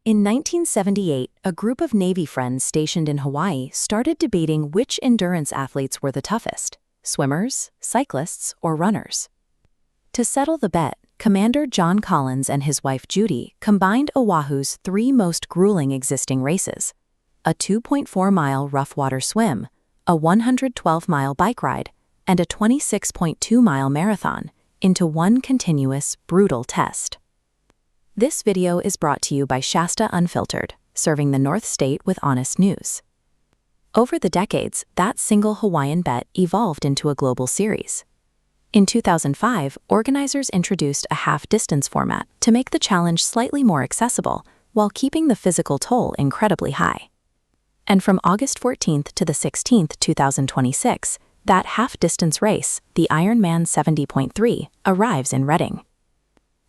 In 1978, a group of Navy friends stationed in Hawaii started debating which endurance athletes were the toughest: swimmers, cyclists, or runners. To settle the bet, Commander John Collins and his wife Judy combined Oahu's three most grueling existing races: a 2.4-mile rough-water swim, a 112-mile bike ride, and a 26.2-mile marathon, into one continuous, brutal test. This video is brought to you by Shasta Unfiltered, serving the North State with honest news. Over the decades, that single Hawaiian bet evolved into a global series. In 2005, organizers introduced a half-distance format to make the challenge slightly more accessible while keeping the physical toll incredibly high. And from August 14th to the 16th, 2026, that half-distance race, the IRONMAN 70.3, arrives in Reading.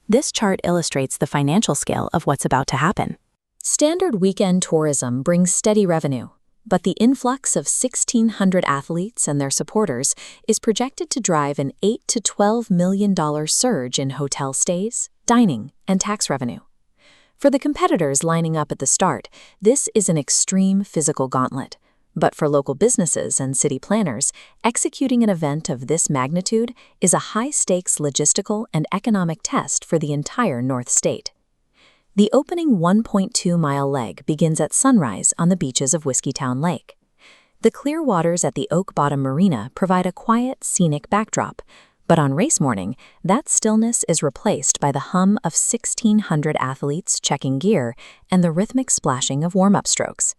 This chart illustrates the financial scale of what's about to happen. Standard weekend tourism brings steady revenue, but the influx of 1,600 athletes and their supporters is projected to drive an $8 to $12 million surge in hotel stays, dining, and tax revenue. For the competitors lining up at the start, this is an extreme physical gauntlet. But for local businesses and city planners, executing an event of this magnitude is a high-stakes logistical and economic test for the entire North State. The opening 1.2-mile leg begins at sunrise on the beaches of Whiskeytown Lake. The clear waters at the Oak Bottom Marina provide a quiet, scenic backdrop, but on race morning, that stillness is replaced by the hum of 1,600 athletes checking gear and the rhythmic splashing of warm-up strokes.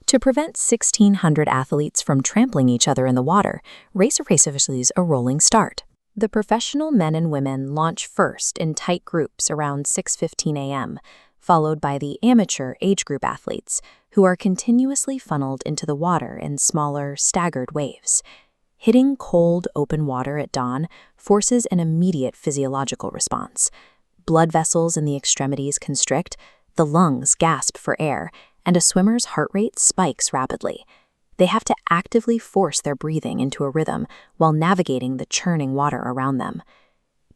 To prevent 1,600 athletes from trampling each other in the water, race officials a rolling start. The professional men and women launch first in tight groups around 6:15 a.m., followed by the amateur age group athletes, who are continuously funneled into the water in smaller, staggered waves. Hitting cold, open water at dawn forces an immediate physiological response. Blood vessels in the extremities constrict, the lungs gasp for air, and a swimmer's heart rate spikes rapidly. They have to actively force their breathing into a rhythm while navigating the churning water around them.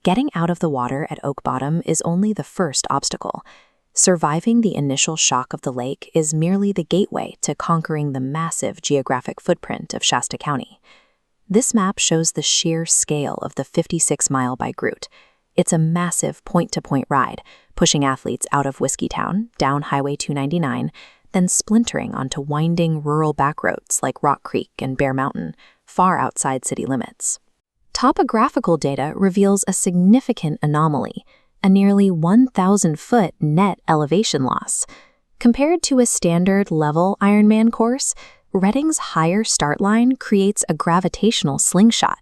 Getting out of the water at Oak Bottom is only the first obstacle. Surviving the initial shock of the lake is merely the gateway to conquering the massive geographic footprint of Shasta County. This map shows the sheer scale of the 56-mile bike route. It's a massive point-to-point ride, pushing athletes out of Whiskeytown, down Highway 299, then splintering onto winding rural backroads like Rock Creek and Bear Mountain, far outside city limits. Topographical data reveals a significant anomaly, a nearly 1,000-foot net elevation loss. Compared to a standard level Ironman course, Reading's higher start line creates a gravitational slingshot.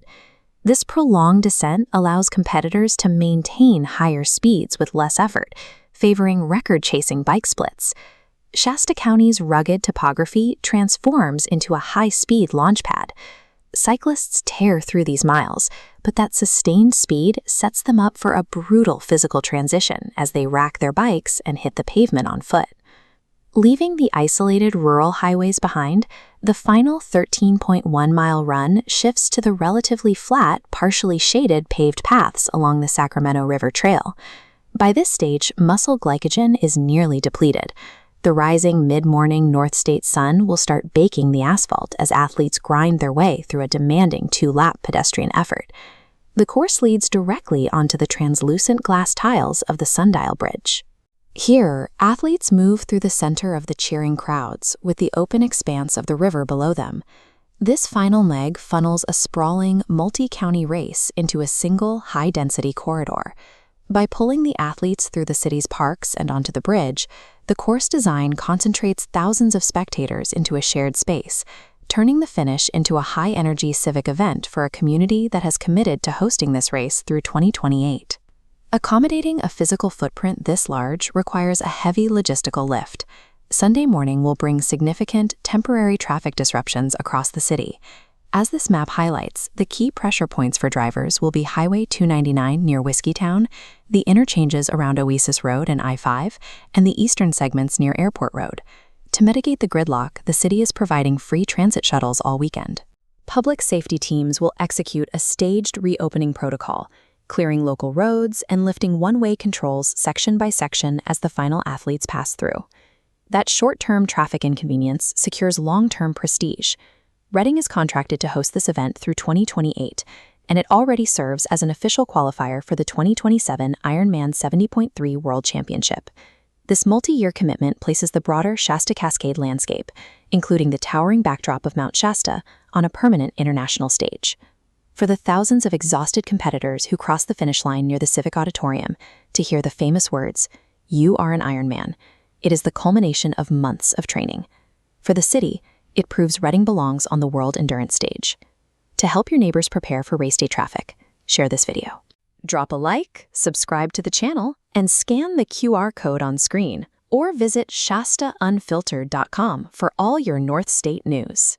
This prolonged descent allows competitors to maintain higher speeds with less effort, favoring record-chasing bike splits. Shasta County's rugged topography transforms into a high-speed launch pad. Cyclists tear through these miles, but that sustained speed sets them up for a brutal physical transition as they rack their bikes and hit the pavement on foot. Leaving the isolated rural highways behind, the final 13.1-mile run shifts to the relatively flat, partially shaded paved paths along the Sacramento River Trail. By this stage, muscle glycogen is nearly depleted. The rising mid-morning North State sun will start baking the asphalt as athletes grind their way through a demanding 2-lap pedestrian effort. The course leads directly onto the translucent glass tiles of the Sundial Bridge. Here, athletes move through the center of the cheering crowds, with the open expanse of the river below them. This final leg funnels a sprawling, multi-county race into a single, high-density corridor. By pulling the athletes through the city's parks and onto the bridge, the course design concentrates thousands of spectators into a shared space, turning the finish into a high-energy civic event for a community that has committed to hosting this race through 2028. Accommodating a physical footprint this large requires a heavy logistical lift. Sunday morning will bring significant, temporary traffic disruptions across the city. As this map highlights, the key pressure points for drivers will be Highway 299 near Whiskeytown, the interchanges around Oasis Road and I-5, and the eastern segments near Airport Road. To mitigate the gridlock, the city is providing free transit shuttles all weekend. Public safety teams will execute a staged reopening protocol. clearing local roads and lifting one-way controls section by section as the final athletes pass through. That short-term traffic inconvenience secures long-term prestige. Reading is contracted to host this event through 2028, and it already serves as an official qualifier for the 2027 IRONMAN 70.3 World Championship. This multi-year commitment places the broader Shasta Cascade landscape, including the towering backdrop of Mount Shasta, on a permanent international stage. For the thousands of exhausted competitors who cross the finish line near the Civic Auditorium to hear the famous words, "You are an Ironman," it is the culmination of months of training. For the city, it proves Reading belongs on the world endurance stage. To help your neighbors prepare for race day traffic, share this video. Drop a like, subscribe to the channel, and scan the QR code on screen, or visit shastaunfiltered.com for all your North State news.